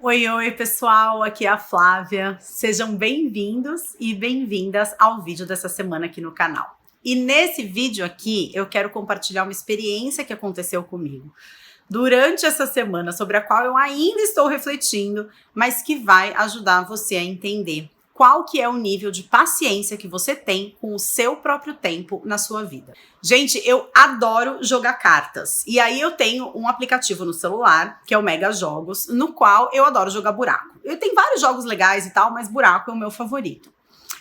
Oi, oi, pessoal, aqui é a Flávia. Sejam bem-vindos e bem-vindas ao vídeo dessa semana aqui no canal. E nesse vídeo aqui, eu quero compartilhar uma experiência que aconteceu comigo durante essa semana, sobre a qual eu ainda estou refletindo, mas que vai ajudar você a entender qual que é o nível de paciência que você tem com o seu próprio tempo na sua vida. Gente, eu adoro jogar cartas. E aí eu tenho um aplicativo no celular, que é o Mega Jogos, no qual eu adoro jogar buraco. Eu tenho vários jogos legais e tal, mas buraco é o meu favorito.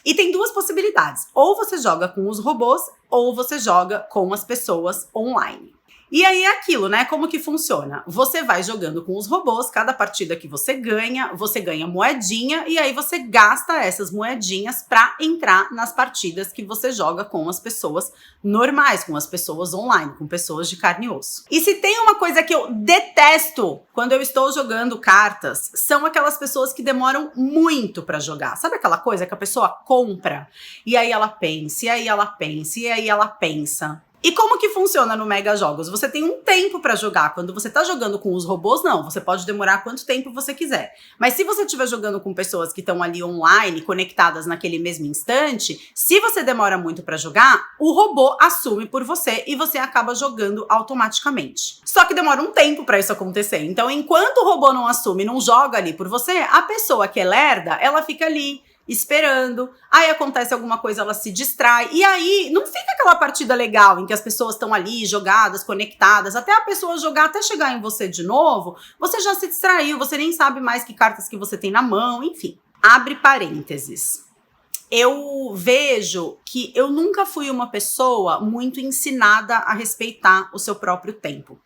E tem duas possibilidades. Ou você joga com os robôs, ou você joga com as pessoas online. E aí é aquilo, né? Como que funciona? Você vai jogando com os robôs, cada partida que você ganha moedinha e aí você gasta essas moedinhas para entrar nas partidas que você joga com as pessoas normais, com as pessoas online, com pessoas de carne e osso. E se tem uma coisa que eu detesto quando eu estou jogando cartas, são aquelas pessoas que demoram muito para jogar. Sabe aquela coisa que a pessoa compra e aí ela pensa, e aí ela pensa, e aí ela pensa? E como que funciona no Mega Jogos? Você tem um tempo para jogar. Quando você tá jogando com os robôs, não. Você pode demorar quanto tempo você quiser. Mas se você estiver jogando com pessoas que estão ali online, conectadas naquele mesmo instante, se você demora muito para jogar, o robô assume por você e você acaba jogando automaticamente. Só que demora um tempo para isso acontecer. Então, enquanto o robô não assume, não joga ali por você, a pessoa que é lerda, ela fica ali esperando, aí acontece alguma coisa, ela se distrai, e aí não fica aquela partida legal em que as pessoas estão ali jogadas, conectadas, até a pessoa jogar, até chegar em você de novo, você já se distraiu, você nem sabe mais que cartas que você tem na mão, enfim. Abre parênteses. Eu vejo que eu nunca fui uma pessoa muito ensinada a respeitar o seu próprio tempo.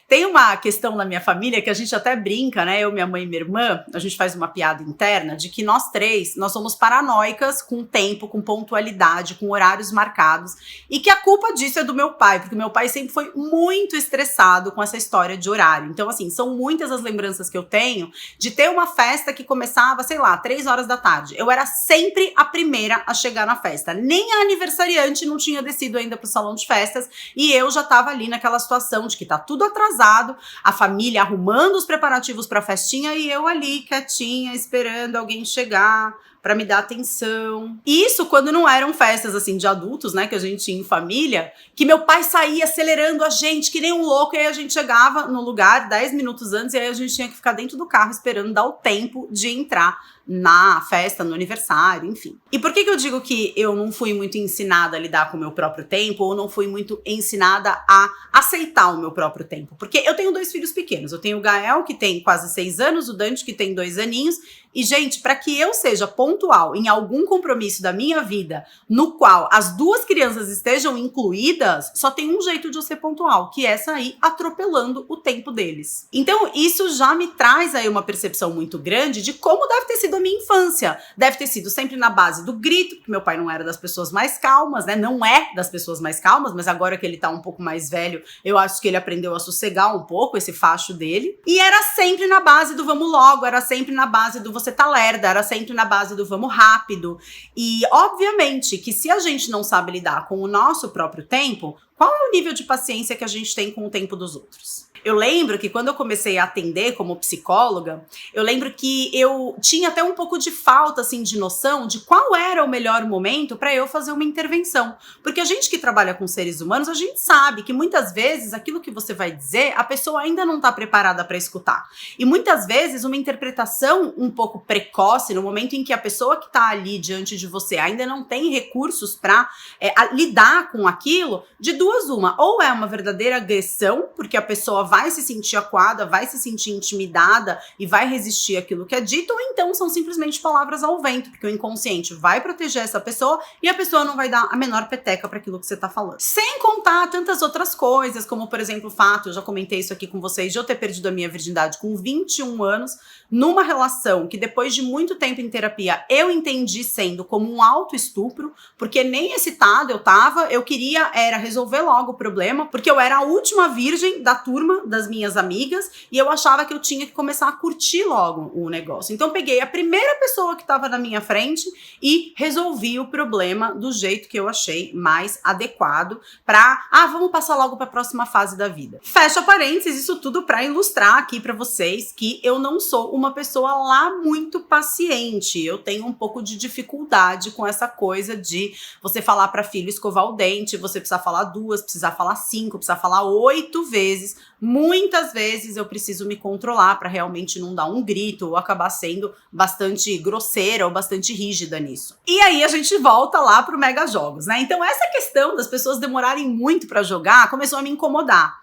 Tem uma questão na minha família que a gente até brinca, né? Eu, minha mãe e minha irmã, a gente faz uma piada interna de que nós três, nós somos paranoicas com tempo, com pontualidade, com horários marcados, e que a culpa disso é do meu pai, porque meu pai sempre foi muito estressado com essa história de horário. Então, assim, são muitas as lembranças que eu tenho de ter uma festa que começava, sei lá, 3 horas da tarde. Eu era sempre a primeira a chegar na festa. Nem a aniversariante não tinha descido ainda pro salão de festas, e eu já tava ali naquela situação de que tá tudo atrasado, a família arrumando os preparativos para a festinha e eu ali quietinha esperando alguém chegar para me dar atenção. Isso quando não eram festas assim de adultos, né, que a gente tinha em família, que meu pai saía acelerando a gente que nem um louco e aí a gente chegava no lugar 10 minutos antes e aí a gente tinha que ficar dentro do carro esperando dar o tempo de entrar na festa, no aniversário, enfim. E por que eu digo que eu não fui muito ensinada a lidar com o meu próprio tempo ou não fui muito ensinada a aceitar o meu próprio tempo? Porque eu tenho 2 filhos pequenos. Eu tenho o Gael, que tem quase 6 anos, o Dante, que tem 2 aninhos. E, gente, para que eu seja pontual em algum compromisso da minha vida no qual as 2 crianças estejam incluídas, só tem um jeito de eu ser pontual, que é sair atropelando o tempo deles. Então, isso já me traz aí uma percepção muito grande de como deve ter sido a minha infância. Deve ter sido sempre na base do grito, porque meu pai não era das pessoas mais calmas, né? Não é das pessoas mais calmas, mas agora que ele tá um pouco mais velho, eu acho que ele aprendeu a sossegar um pouco esse facho dele. E era sempre na base do vamos logo, era sempre na base do você tá lerda, era sempre na base do vamos rápido. E, obviamente, que se a gente não sabe lidar com o nosso próprio tempo, qual é o nível de paciência que a gente tem com o tempo dos outros? Eu lembro que quando eu comecei a atender como psicóloga, eu lembro que eu tinha até um pouco de falta, assim, de noção de qual era o melhor momento para eu fazer uma intervenção. Porque a gente que trabalha com seres humanos, a gente sabe que muitas vezes aquilo que você vai dizer, a pessoa ainda não está preparada para escutar. E muitas vezes uma interpretação um pouco precoce, no momento em que a pessoa que está ali diante de você ainda não tem recursos para lidar com aquilo, de 2 uma. Ou é uma verdadeira agressão, porque a pessoa vai se sentir acuada, vai se sentir intimidada e vai resistir àquilo que é dito, ou então são simplesmente palavras ao vento, porque o inconsciente vai proteger essa pessoa e a pessoa não vai dar a menor peteca para aquilo que você tá falando. Sem contar tantas outras coisas, como por exemplo o fato, eu já comentei isso aqui com vocês, de eu ter perdido a minha virgindade com 21 anos, numa relação que depois de muito tempo em terapia eu entendi sendo como um autoestupro, porque nem excitado eu tava, eu queria era resolver logo o problema, porque eu era a última virgem da turma das minhas amigas e eu achava que eu tinha que começar a curtir logo o negócio. Então peguei a primeira pessoa que estava na minha frente e resolvi o problema do jeito que eu achei mais adequado para, vamos passar logo para a próxima fase da vida. Fecha parênteses, isso tudo para ilustrar aqui para vocês que eu não sou uma pessoa lá muito paciente. Eu tenho um pouco de dificuldade com essa coisa de você falar para filho escovar o dente, você precisa falar 2, precisa falar 5, precisa falar 8 vezes. Muitas vezes eu preciso me controlar para realmente não dar um grito ou acabar sendo bastante grosseira ou bastante rígida nisso. E aí a gente volta lá pro Mega Jogos, né? Então essa questão das pessoas demorarem muito para jogar começou a me incomodar.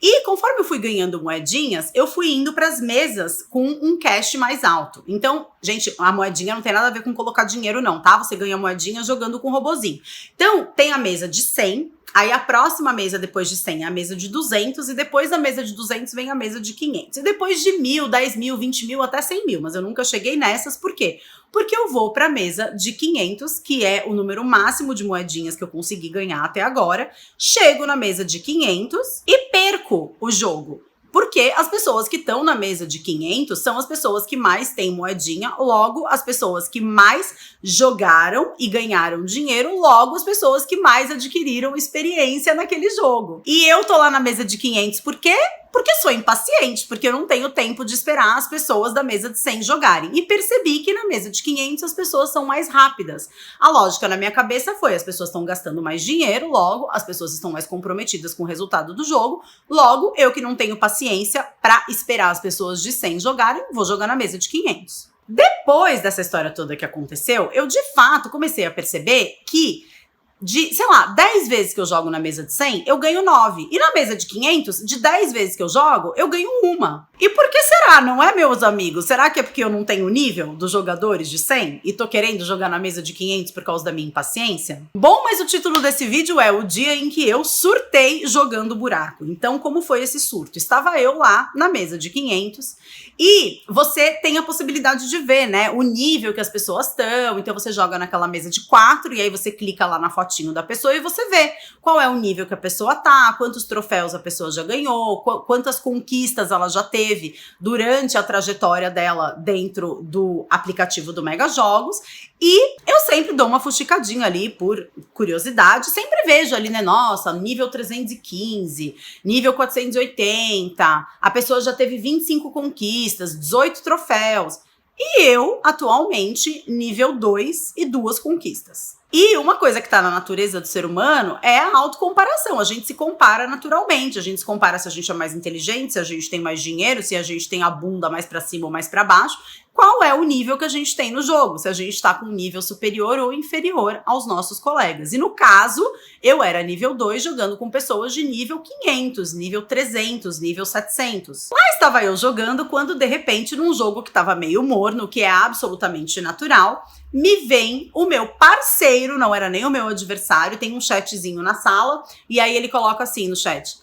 E conforme eu fui ganhando moedinhas, eu fui indo para as mesas com um cash mais alto. Então, gente, a moedinha não tem nada a ver com colocar dinheiro não, tá? Você ganha moedinha jogando com robozinho. Então, tem a mesa de 100, aí a próxima mesa depois de 100 é a mesa de 200 e depois da mesa de 200 vem a mesa de 500. E depois de 1.000, 10.000, 20.000 até 100.000, mas eu nunca cheguei nessas, por quê? Porque eu vou para a mesa de 500, que é o número máximo de moedinhas que eu consegui ganhar até agora, chego na mesa de 500 e perco o jogo. Porque as pessoas que estão na mesa de 500 são as pessoas que mais têm moedinha, logo as pessoas que mais jogaram e ganharam dinheiro, logo as pessoas que mais adquiriram experiência naquele jogo. E eu tô lá na mesa de 500 por quê? Porque sou impaciente, porque eu não tenho tempo de esperar as pessoas da mesa de 100 jogarem. E percebi que na mesa de 500 as pessoas são mais rápidas. A lógica na minha cabeça foi, as pessoas estão gastando mais dinheiro, logo as pessoas estão mais comprometidas com o resultado do jogo, logo eu que não tenho paciência para esperar as pessoas de 100 jogarem, vou jogar na mesa de 500. Depois dessa história toda que aconteceu, eu de fato comecei a perceber que de, sei lá, 10 vezes que eu jogo na mesa de 100, eu ganho 9. E na mesa de 500, de 10 vezes que eu jogo, eu ganho 1. E por que será, não é, meus amigos? Será que é porque eu não tenho o nível dos jogadores de 100 e tô querendo jogar na mesa de 500 por causa da minha impaciência? Bom, mas o título desse vídeo é o dia em que eu surtei jogando buraco. Então, como foi esse surto? Estava eu lá na mesa de 500 e você tem a possibilidade de ver, né, o nível que as pessoas estão. Então, você joga naquela mesa de 4 e aí você clica lá na fotinho da pessoa e você vê qual é o nível que a pessoa tá, quantos troféus a pessoa já ganhou, quantas conquistas ela já teve durante a trajetória dela dentro do aplicativo do Mega Jogos. E eu sempre dou uma fuxicadinha ali por curiosidade, sempre vejo ali, né, nossa, nível 315, nível 480, a pessoa já teve 25 conquistas, 18 troféus. E eu, atualmente, nível 2 e 2 conquistas. E uma coisa que tá na natureza do ser humano é a autocomparação. A gente se compara naturalmente. A gente se compara se a gente é mais inteligente, se a gente tem mais dinheiro, se a gente tem a bunda mais pra cima ou mais pra baixo. Qual é o nível que a gente tem no jogo, se a gente tá com um nível superior ou inferior aos nossos colegas. E no caso, eu era nível 2 jogando com pessoas de nível 500, nível 300, nível 700. Lá estava eu jogando quando, de repente, num jogo que tava meio morno, que é absolutamente natural, me vem o meu parceiro, não era nem o meu adversário, tem um chatzinho na sala, e aí ele coloca assim no chat,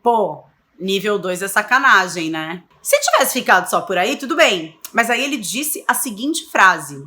pô, nível 2 é sacanagem, né? Se tivesse ficado só por aí, tudo bem. Mas aí ele disse a seguinte frase: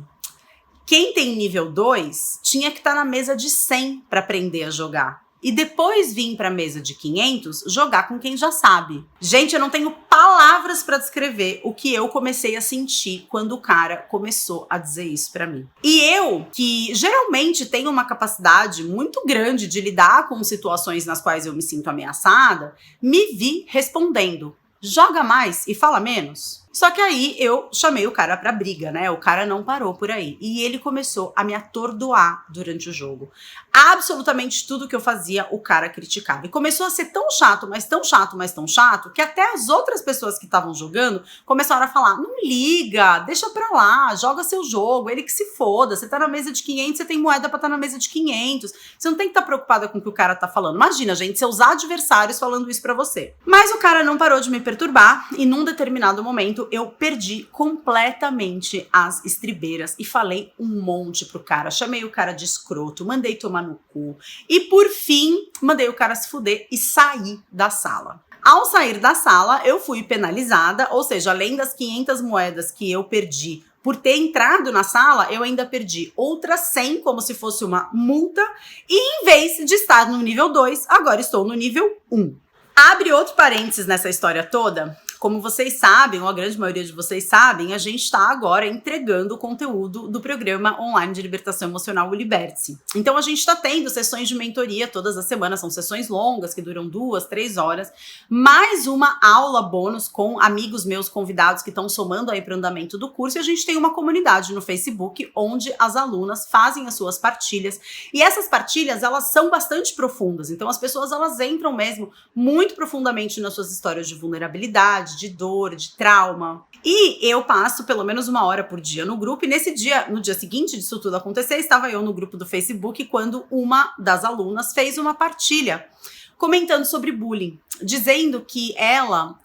quem tem nível 2 tinha que estar na mesa de 100 para aprender a jogar. E depois vir para a mesa de 500 jogar com quem já sabe. Gente, eu não tenho palavras para descrever o que eu comecei a sentir quando o cara começou a dizer isso para mim. E eu, que geralmente tenho uma capacidade muito grande de lidar com situações nas quais eu me sinto ameaçada, me vi respondendo: joga mais e fala menos. Só que aí eu chamei o cara pra briga, né? O cara não parou por aí. E ele começou a me atordoar durante o jogo. Absolutamente tudo que eu fazia, o cara criticava. E começou a ser tão chato, mas tão chato, mas tão chato, que até as outras pessoas que estavam jogando começaram a falar: não liga, deixa pra lá, joga seu jogo, ele que se foda. Você tá na mesa de 500, você tem moeda pra estar na mesa de 500. Você não tem que estar preocupada com o que o cara tá falando. Imagina, gente, seus adversários falando isso pra você. Mas o cara não parou de me perturbar e num determinado momento eu perdi completamente as estribeiras e falei um monte pro cara. Chamei o cara de escroto, mandei tomar no cu e por fim mandei o cara se fuder e saí da sala. Ao sair da sala eu fui penalizada, ou seja, além das 500 moedas que eu perdi por ter entrado na sala, eu ainda perdi outras 100 como se fosse uma multa e em vez de estar no nível 2, agora estou no nível 1. Abre outro parênteses nessa história toda. Como vocês sabem, ou a grande maioria de vocês sabem, a gente está agora entregando o conteúdo do programa online de libertação emocional, o Liberte-se. Então a gente está tendo sessões de mentoria todas as semanas, são sessões longas que duram 2, 3 horas, mais uma aula bônus com amigos meus convidados que estão somando aí para o andamento do curso, e a gente tem uma comunidade no Facebook onde as alunas fazem as suas partilhas, e essas partilhas elas são bastante profundas, então as pessoas elas entram mesmo muito profundamente nas suas histórias de vulnerabilidade, de dor, de trauma. E eu passo pelo menos 1 hora por dia no grupo, e no dia seguinte disso tudo acontecer, estava eu no grupo do Facebook quando uma das alunas fez uma partilha comentando sobre bullying, dizendo que ela,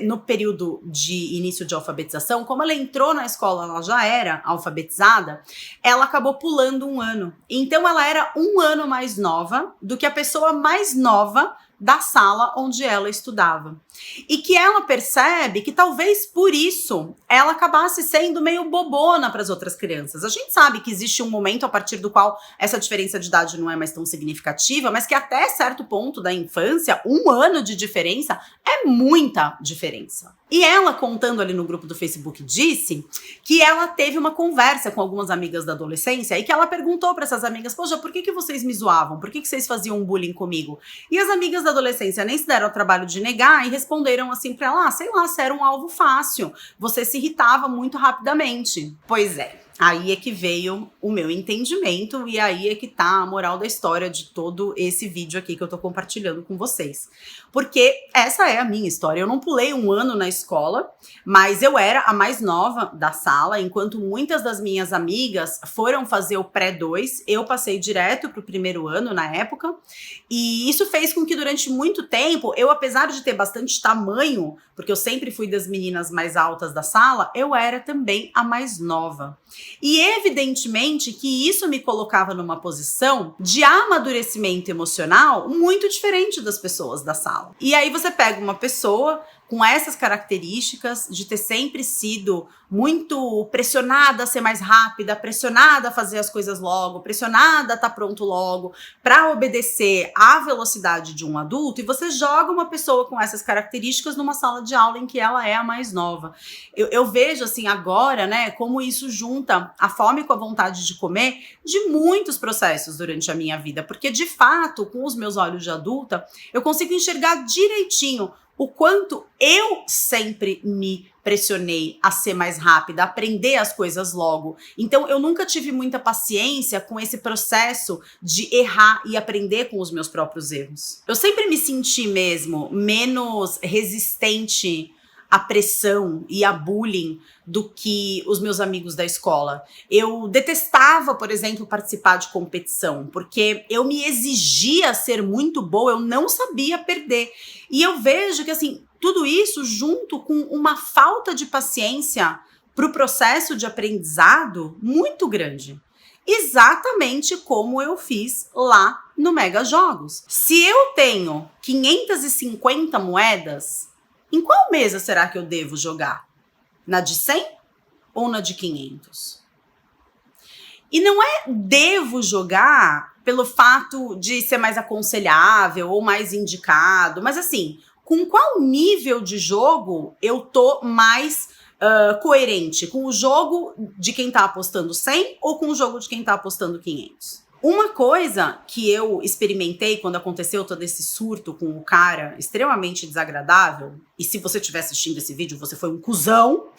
no período de início de alfabetização, como ela entrou na escola, ela já era alfabetizada, ela acabou pulando 1 ano. Então ela era 1 ano mais nova do que a pessoa mais nova da sala onde ela estudava. E que ela percebe que talvez por isso ela acabasse sendo meio bobona para as outras crianças. A gente sabe que existe um momento a partir do qual essa diferença de idade não é mais tão significativa, mas que até certo ponto da infância, 1 ano de diferença é muita diferença. E ela, contando ali no grupo do Facebook, disse que ela teve uma conversa com algumas amigas da adolescência e que ela perguntou para essas amigas, poxa, por que vocês me zoavam? Por que vocês faziam bullying comigo? E as amigas da adolescência nem se deram ao trabalho de negar e responderam assim pra ela, sei lá, você era um alvo fácil, você se irritava muito rapidamente. Pois é. Aí é que veio o meu entendimento e aí é que tá a moral da história de todo esse vídeo aqui que eu tô compartilhando com vocês. Porque essa é a minha história. Eu não pulei 1 ano na escola, mas eu era a mais nova da sala, enquanto muitas das minhas amigas foram fazer o pré-2, eu passei direto pro 1º ano na época, e isso fez com que durante muito tempo, eu apesar de ter bastante tamanho, porque eu sempre fui das meninas mais altas da sala, eu era também a mais nova. E evidentemente que isso me colocava numa posição de amadurecimento emocional muito diferente das pessoas da sala. E aí você pega uma pessoa com essas características de ter sempre sido muito pressionada a ser mais rápida, pressionada a fazer as coisas logo, pressionada a estar pronto logo, para obedecer à velocidade de um adulto, e você joga uma pessoa com essas características numa sala de aula em que ela é a mais nova. Eu vejo assim agora, né, como isso junta a fome com a vontade de comer de muitos processos durante a minha vida, porque de fato, com os meus olhos de adulta, eu consigo enxergar direitinho o quanto eu sempre me pressionei a ser mais rápida, a aprender as coisas logo. Então, eu nunca tive muita paciência com esse processo de errar e aprender com os meus próprios erros. Eu sempre me senti mesmo menos resistente à pressão e a bullying do que os meus amigos da escola. Eu detestava, por exemplo, participar de competição, porque eu me exigia ser muito boa, eu não sabia perder. E eu vejo que, assim, tudo isso junto com uma falta de paciência para o processo de aprendizado muito grande. Exatamente como eu fiz lá no Mega Jogos. Se eu tenho 550 moedas, em qual mesa será que eu devo jogar? Na de 100 ou na de 500? E não é devo jogar pelo fato de ser mais aconselhável ou mais indicado, mas assim, com qual nível de jogo eu tô mais coerente? Com o jogo de quem tá apostando 100 ou com o jogo de quem tá apostando 500? Uma coisa que eu experimentei quando aconteceu todo esse surto com o cara extremamente desagradável, e se você estiver assistindo esse vídeo, você foi um cuzão.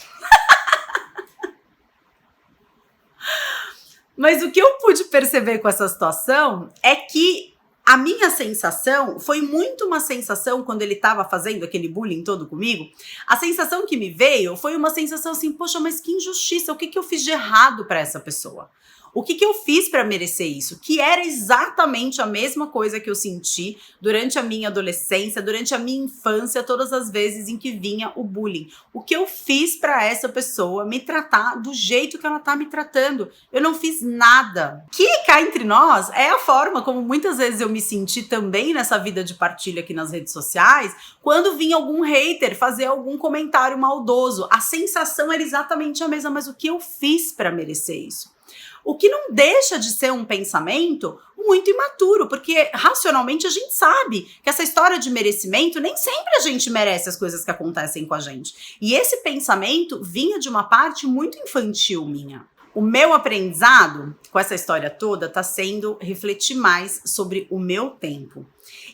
Mas o que eu pude perceber com essa situação é que a minha sensação foi muito uma sensação, quando ele estava fazendo aquele bullying todo comigo, a sensação que me veio foi uma sensação assim, poxa, mas que injustiça, o que eu fiz de errado para essa pessoa? O que eu fiz para merecer isso? Que era exatamente a mesma coisa que eu senti durante a minha adolescência, durante a minha infância, todas as vezes em que vinha o bullying. O que eu fiz para essa pessoa me tratar do jeito que ela tá me tratando? Eu não fiz nada. Que cá entre nós é a forma como muitas vezes eu me senti também nessa vida de partilha aqui nas redes sociais, quando vinha algum hater fazer algum comentário maldoso. A sensação era exatamente a mesma, mas o que eu fiz para merecer isso? O que não deixa de ser um pensamento muito imaturo, porque racionalmente a gente sabe que essa história de merecimento, nem sempre a gente merece as coisas que acontecem com a gente. E esse pensamento vinha de uma parte muito infantil minha. O meu aprendizado com essa história toda está sendo refletir mais sobre o meu tempo.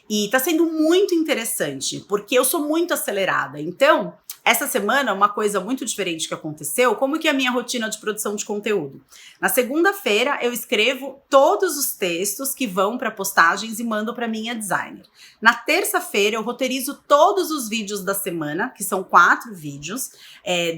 E está sendo muito interessante, porque eu sou muito acelerada. Então, essa semana, uma coisa muito diferente que aconteceu, como que é a minha rotina de produção de conteúdo? Na segunda-feira, eu escrevo todos os textos que vão para postagens e mando para minha designer. Na terça-feira, eu roteirizo todos os vídeos da semana, que são 4 vídeos,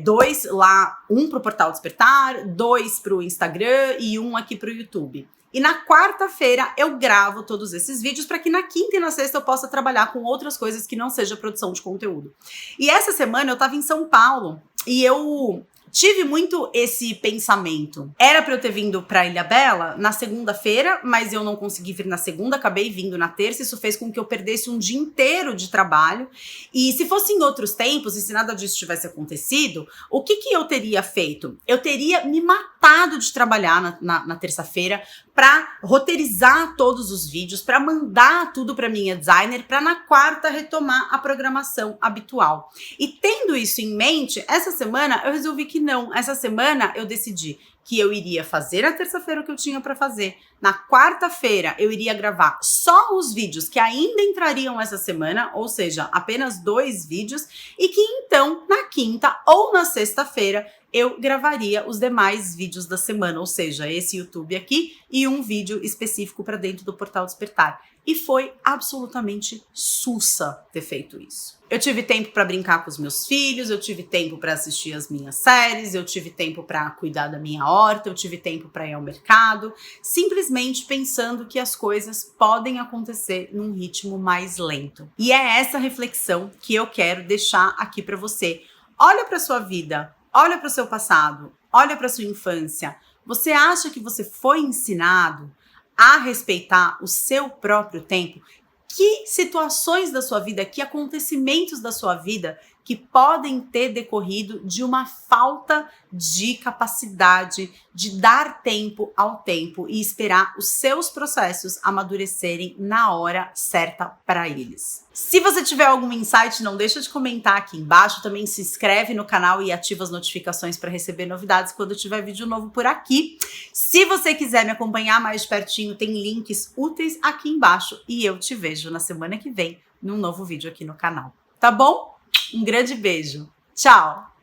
2 lá, um para o Portal Despertar, 2 para o Instagram e 1 aqui para o YouTube. E na quarta-feira eu gravo todos esses vídeos para que na quinta e na sexta eu possa trabalhar com outras coisas que não seja produção de conteúdo. E essa semana eu estava em São Paulo e eu tive muito esse pensamento. Era para eu ter vindo para Ilhabela na segunda-feira, mas eu não consegui vir na segunda, acabei vindo na terça. Isso fez com que eu perdesse um dia inteiro de trabalho. E se fosse em outros tempos, e se nada disso tivesse acontecido, o que eu teria feito? Eu teria me matado de trabalhar na terça-feira para roteirizar todos os vídeos, para mandar tudo para minha designer, para na quarta retomar a programação habitual. E tendo isso em mente, essa semana eu resolvi que não. Essa semana eu decidi que eu iria fazer na terça-feira o que eu tinha para fazer. Na quarta-feira eu iria gravar só os vídeos que ainda entrariam essa semana, ou seja, apenas 2 vídeos, e que então na quinta ou na sexta-feira eu gravaria os demais vídeos da semana, ou seja, esse YouTube aqui e um vídeo específico para dentro do Portal Despertar. E foi absolutamente sussa ter feito isso. Eu tive tempo para brincar com os meus filhos, eu tive tempo para assistir as minhas séries, eu tive tempo para cuidar da minha horta, eu tive tempo para ir ao mercado, simplesmente pensando que as coisas podem acontecer num ritmo mais lento. E é essa reflexão que eu quero deixar aqui para você. Olha para sua vida, olha para o seu passado, olha para sua infância. Você acha que você foi ensinado a respeitar o seu próprio tempo? Que situações da sua vida, que acontecimentos da sua vida que podem ter decorrido de uma falta de capacidade de dar tempo ao tempo e esperar os seus processos amadurecerem na hora certa para eles. Se você tiver algum insight, não deixa de comentar aqui embaixo. Também se inscreve no canal e ativa as notificações para receber novidades quando tiver vídeo novo por aqui. Se você quiser me acompanhar mais de pertinho, tem links úteis aqui embaixo e eu te vejo na semana que vem num novo vídeo aqui no canal. Tá bom? Um grande beijo. Tchau!